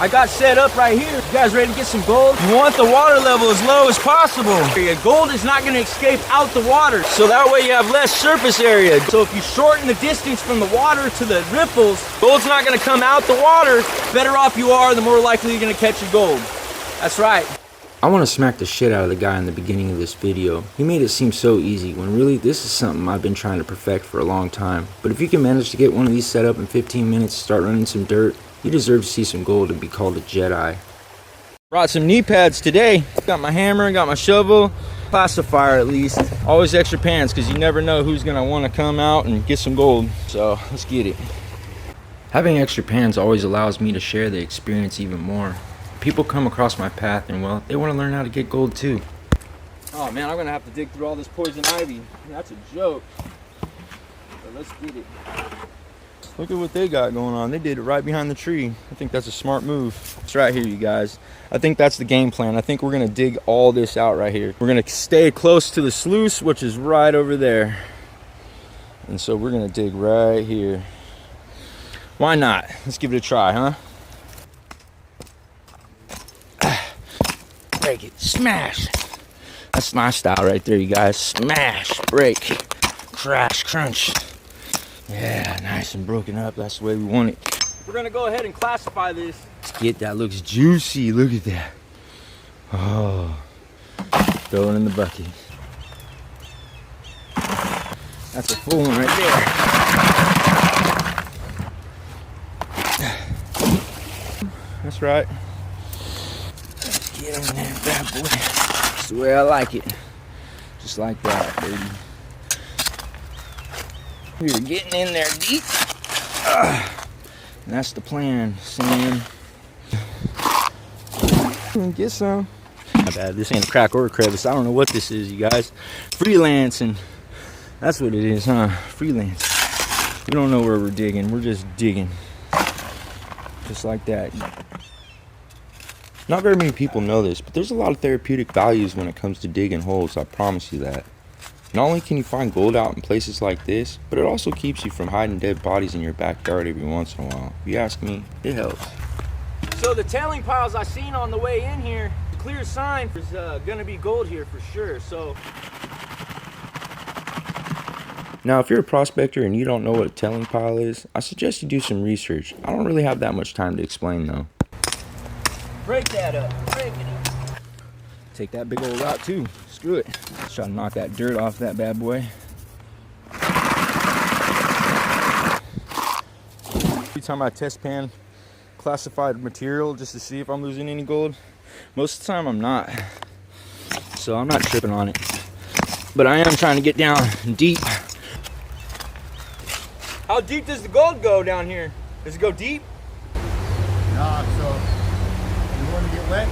I got set up right here. You guys ready to get some gold? You want the water level as low as possible. Your gold is not gonna escape out the water, so that way you have less surface area. So if you shorten the distance from the water to the ripples, gold's not gonna come out the water. Better off you are, the more likely you're gonna catch your gold. That's right. I want to smack the shit out of the guy in the beginning of this video. He made it seem so easy when really this is something I've been trying to perfect for a long time. But if you can manage to get one of these set up in 15 minutes, start running some dirt, you deserve to see some gold and be called a Jedi. Brought some knee pads today. Got my hammer, got my shovel, classifier at least. Always extra pants because you never know who's gonna want to come out and get some gold. So let's get it. Having extra pans always allows me to share the experience even more. People come across my path and, well, they want to learn how to get gold too. Oh man, I'm gonna have to dig through all this poison ivy. That's a joke. But let's get it. Look at what they got going on. They did it right behind the tree. I think that's a smart move. It's right here, you guys. I think that's the game plan. I think we're gonna dig all this out right here. We're gonna stay close to the sluice, which is right over there. And so we're gonna dig right here. Why not? Let's give it a try, huh? Break it, smash. That's my style right there, you guys. Smash, break, crash, crunch. Yeah, nice and broken up. That's the way we want it. We're gonna go ahead and classify this. Let's get that. Looks juicy. Look at that. Oh, throw it in the bucket. That's a full one right there. That's right. Get in there, bad boy. That's the way I like it. Just like that, baby. We're getting in there deep. And that's the plan, Sam. Get some. Not bad. This ain't a crack or a crevice. I don't know what this is, you guys. Freelancing. That's what it is, huh? Freelance. We don't know where we're digging. We're just digging. Just like that. Not very many people know this, but there's a lot of therapeutic values when it comes to digging holes, I promise you that. Not only can you find gold out in places like this, but it also keeps you from hiding dead bodies in your backyard every once in a while. If you ask me, it helps. So the tailing piles I seen on the way in here, clear sign there's gonna be gold here for sure, so. Now, if you're a prospector and you don't know what a tailing pile is, I suggest you do some research. I don't really have that much time to explain though. Break that up, break it up. Take that big old rock too. Screw it. Let's try to knock that dirt off that bad boy. Every time I test pan classified material just to see if I'm losing any gold, most of the time I'm not. So I'm not tripping on it. But I am trying to get down deep. How deep does the gold go down here? Does it go deep? No, so you want to get wet?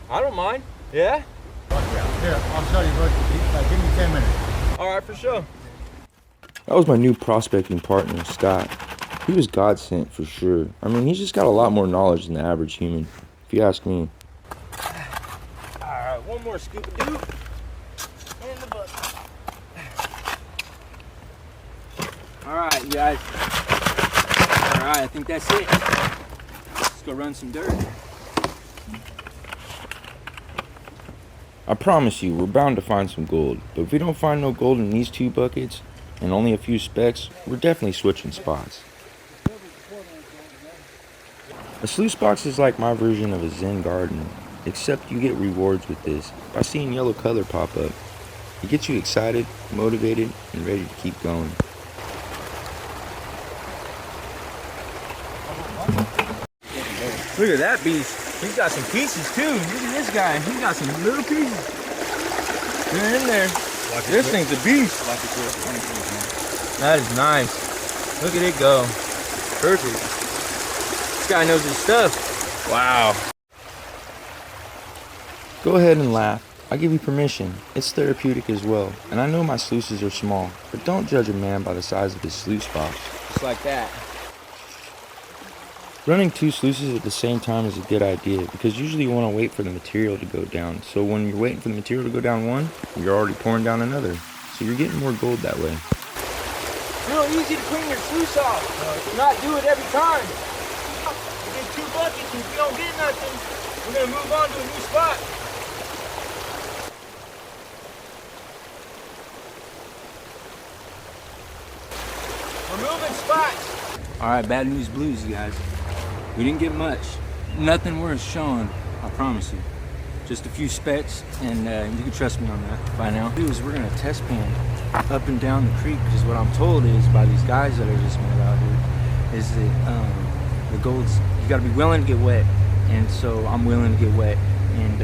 I don't mind. Yeah? Here, I'll show you. Give me 10 minutes. All right, for sure. That was my new prospecting partner, Scott. He was God sent for sure. I mean, he's just got a lot more knowledge than the average human, if you ask me. All right, one more scoop-a-doo. In the bucket. All right, you guys. All right, I think that's it. Let's go run some dirt. I promise you, we're bound to find some gold. But if we don't find no gold in these 2 buckets, and only a few specks, we're definitely switching spots. A sluice box is like my version of a Zen garden, except you get rewards with this by seeing yellow color pop up. It gets you excited, motivated, and ready to keep going. Look at that beast. He's got some pieces too. Look at this guy. He's got some little pieces. They're in there. This thing's a beast. That is nice. Look at it go. Perfect. This guy knows his stuff. Wow. Go ahead and laugh. I give you permission. It's therapeutic as well. And I know my sluices are small, but don't judge a man by the size of his sluice box. Just like that. Running 2 sluices at the same time is a good idea because usually you want to wait for the material to go down. So when you're waiting for the material to go down one, you're already pouring down another. So you're getting more gold that way. Real easy to clean your sluice off. Not do it every time. get 2 buckets, and if we don't get nothing, we're gonna move on to a new spot. We're moving spots. All right, bad news blues, you guys. We didn't get much. Nothing worth showing, I promise you. Just a few specks, and you can trust me on that by now. We're gonna test pan up and down the creek, because what I'm told is by these guys that I just met out here is that the gold's, you gotta be willing to get wet, and so I'm willing to get wet, and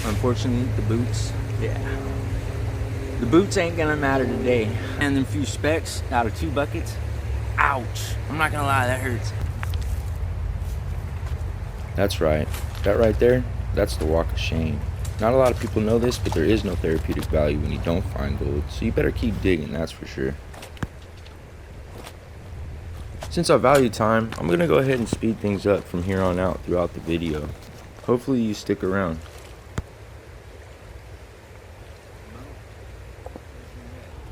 unfortunately the boots, the boots ain't gonna matter today. And them few specks out of 2 buckets, ouch, I'm not gonna lie, that hurts. That's right, that right there, that's the walk of shame. Not a lot of people know this, but there is no therapeutic value when you don't find gold, so you better keep digging, that's for sure. Since I value time, I'm gonna go ahead and speed things up from here on out throughout the video. Hopefully you stick around.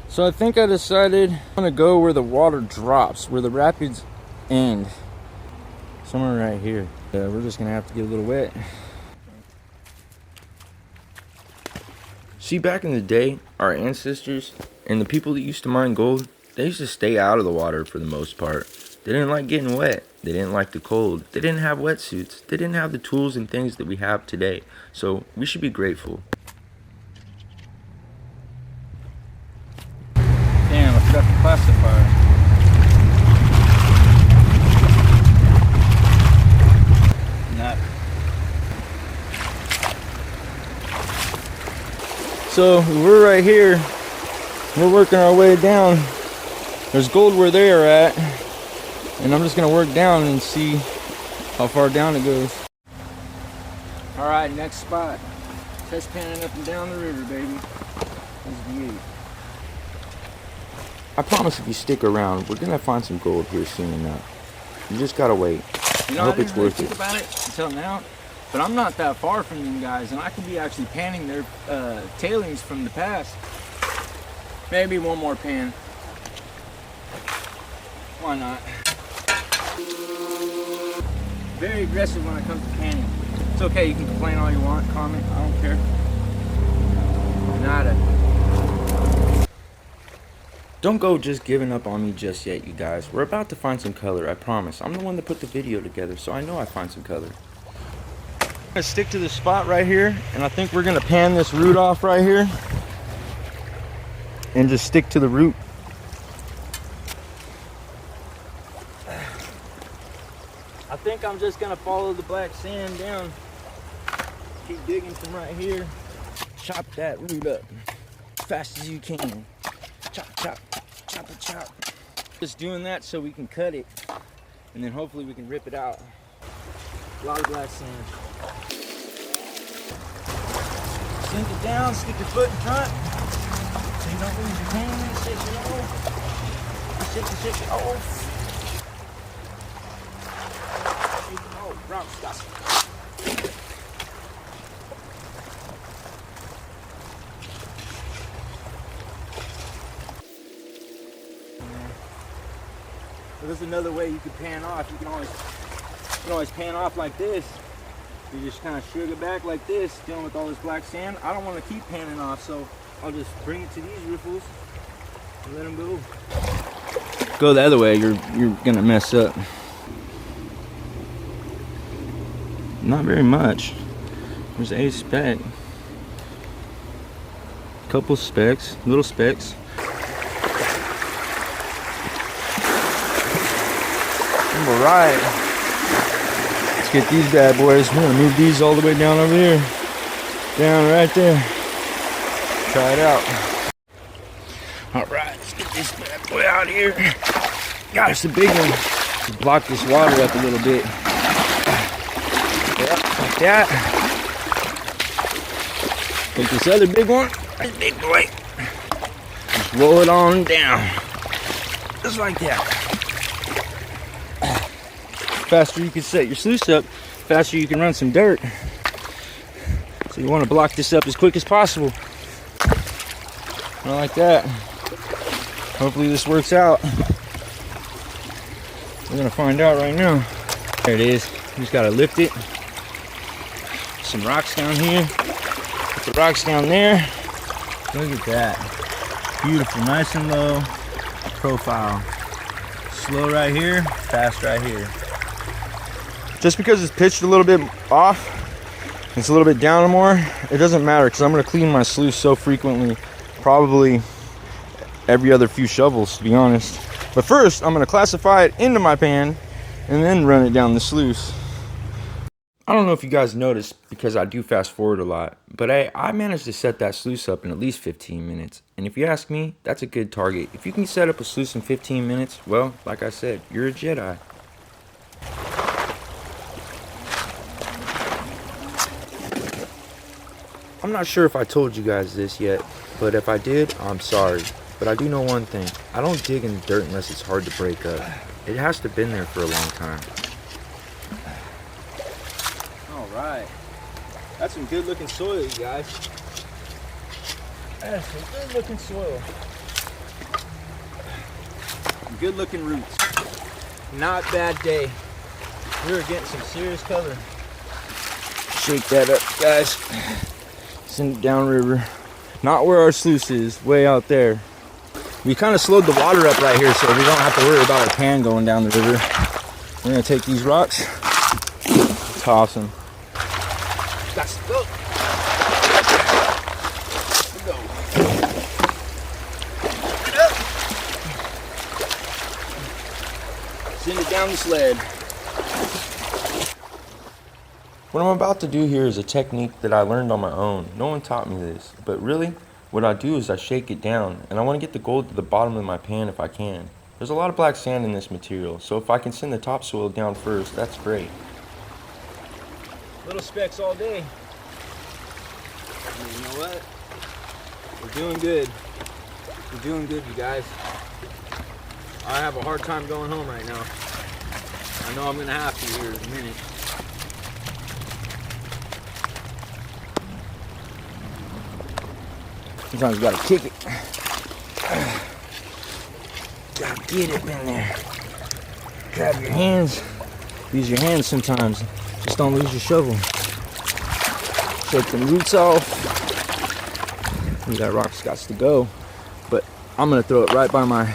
So I think I decided I'm gonna go where the water drops, where the rapids end. Somewhere right here. We're just gonna have to get a little wet. See, back in the day, our ancestors and the people that used to mine gold, they used to stay out of the water for the most part. They didn't like getting wet. They didn't like the cold. They didn't have wetsuits. They didn't have the tools and things that we have today. So we should be grateful. Damn, I forgot the classifier. So we're right here, we're working our way down. There's gold where they are at, and I'm just gonna work down and see how far down it goes. All right, next spot. Test panning up and down the river, baby. I promise if you stick around, we're gonna find some gold here soon enough. You just gotta wait. You know, I hope it's worth it. Think about it until now. But I'm not that far from them guys, and I could be actually panning their tailings from the past. Maybe one more pan. Why not? Very aggressive when it comes to panning. It's okay, you can complain all you want, comment, I don't care. Nada. Don't go just giving up on me just yet, you guys. We're about to find some color, I promise. I'm the one that put the video together, so I know I find some color. I'm gonna stick to this spot right here, and I think we're gonna pan this root off right here and just stick to the root. I think I'm just gonna follow the black sand down. Keep digging from right here. Chop that root up as fast as you can. Chop, chop, chop it, chop. Just doing that so we can cut it, and then hopefully we can rip it out. A lot of black sand. Sink it down, stick your foot in front so you don't lose your hand. Shake it off. Shake it off. Oh, rock stuff. There's another way you can pan off. You can always pan off like this. You just kind of shrug it back like this, dealing with all this black sand. I don't want to keep panning off, so I'll just bring it to these riffles and let them go. Go the other way, you're gonna mess up. Not very much. There's a speck. Couple specks, little specks. All right. Let's get these bad boys. We're gonna move these all the way down over here. Down right there. Try it out. All right, let's get this bad boy out here. God, it's a big one. Let's block this water up a little bit. Yep, like that. Take this other big one. This big boy. Just roll it on down. Just like that. Faster you can set your sluice up, faster you can run some dirt. So you want to block this up as quick as possible. Not like that. Hopefully this works out. We're gonna find out right now. There it is. You just gotta lift it. Some rocks down here. Put the rocks down there. Look at that. Beautiful, nice and low profile. Slow right here, fast right here. Just because it's pitched a little bit off, it's a little bit down more, it doesn't matter because I'm gonna clean my sluice so frequently, probably every other few shovels, to be honest. But first, I'm gonna classify it into my pan and then run it down the sluice. I don't know if you guys noticed because I do fast forward a lot, but I managed to set that sluice up in at least 15 minutes. And if you ask me, that's a good target. If you can set up a sluice in 15 minutes, well, like I said, you're a Jedi. I'm not sure if I told you guys this yet, but if I did, I'm sorry. But I do know one thing. I don't dig in the dirt unless it's hard to break up. It has to have been there for a long time. Alright. That's some good looking soil, you guys. That's some good looking soil. Some good looking roots. Not bad day. We were getting some serious color. Shake that up, guys. Send it downriver. Not where our sluice is, way out there. We kind of slowed the water up right here so we don't have to worry about our pan going down the river. We're gonna take these rocks, toss them. Let's go. Let's go. Get up. Send it down the sled. What I'm about to do here is a technique that I learned on my own. No one taught me this, but really, what I do is I shake it down, and I want to get the gold to the bottom of my pan if I can. There's a lot of black sand in this material, so if I can send the topsoil down first, that's great. Little specks all day. And you know what? We're doing good. We're doing good, you guys. I have a hard time going home right now. I know I'm going to have to here in a minute. Sometimes you gotta kick it. Gotta get it in there. Grab your hands. Use your hands sometimes. Just don't lose your shovel. Shake them roots off. That rock's got to go. But I'm gonna throw it right by my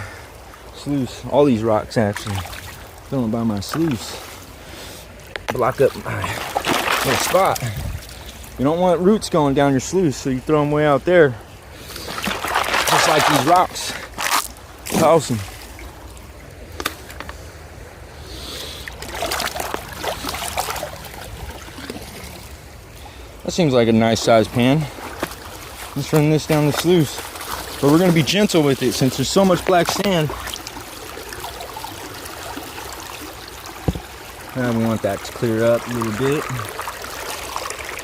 sluice. All these rocks actually. Throw them by my sluice. Block up my little spot. You don't want roots going down your sluice, so you throw them way out there. Just like these rocks. Awesome. That seems like a nice sized pan. Let's run this down the sluice. But we're going to be gentle with it since there's so much black sand. Now we want that to clear up a little bit.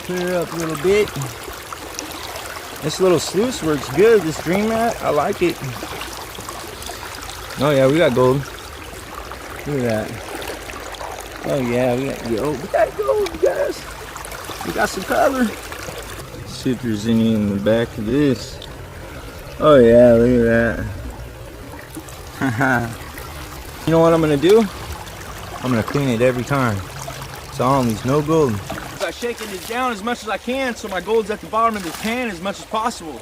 Clear up a little bit. This little sluice works good. This dream mat, I like it. Oh yeah, we got gold. Look at that. Oh yeah, we got gold, you guys. We got some color. Let's see if there's any in the back of this. Oh yeah, look at that. You know what I'm gonna do? I'm gonna clean it every time. So on these no gold. I'm shaking it down as much as I can so my gold's at the bottom of the pan as much as possible.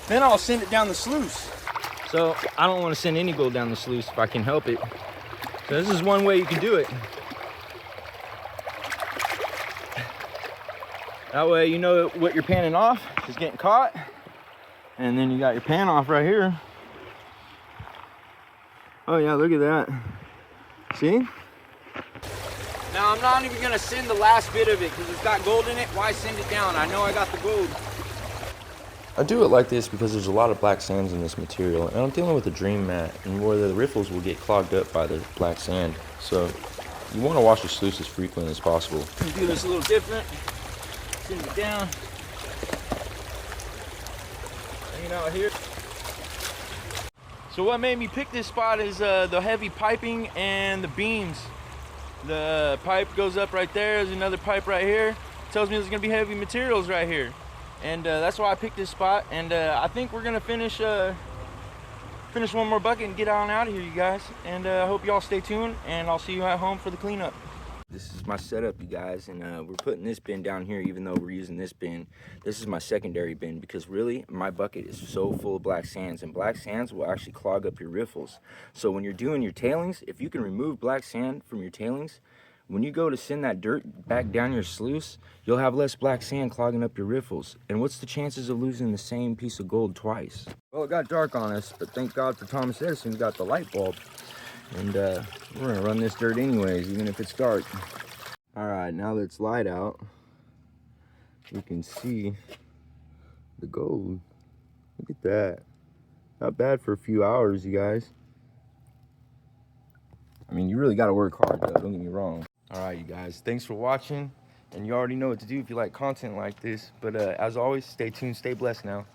Then I'll send it down the sluice. So I don't want to send any gold down the sluice if I can help it. So this is one way you can do it. That way you know what you're panning off is getting caught. And then you got your pan off right here. Oh yeah, look at that. See? Now I'm not even gonna send the last bit of it because it's got gold in it. Why send it down? I know I got the gold. I do it like this because there's a lot of black sands in this material, and I'm dealing with a dream mat, and where the riffles will get clogged up by the black sand. So you want to wash your sluice as frequently as possible. Do this a little different. Send it down. Hanging out here. So what made me pick this spot is the heavy piping and the beams. The pipe goes up right there. There's another pipe right here. It tells me there's gonna be heavy materials right here, and that's why I picked this spot. And I think we're gonna finish one more bucket and get on out of here, you guys. And I hope y'all stay tuned, and I'll see you at home for the cleanup. This is my setup, you guys, and we're putting this bin down here even though we're using this bin. This is my secondary bin because really my bucket is so full of black sands, and black sands will actually clog up your riffles. So when you're doing your tailings, if you can remove black sand from your tailings, when you go to send that dirt back down your sluice, you'll have less black sand clogging up your riffles. And what's the chances of losing the same piece of gold twice? Well, it got dark on us, but thank God for Thomas Edison, who got the light bulb. And we're gonna run this dirt anyways, even if it's dark. All right, now that it's light out, we can see the gold. Look at that. Not bad for a few hours, you guys. I mean, you really gotta work hard though, don't get me wrong. All right, you guys, thanks for watching. And you already know what to do if you like content like this. But as always, stay tuned, stay blessed now.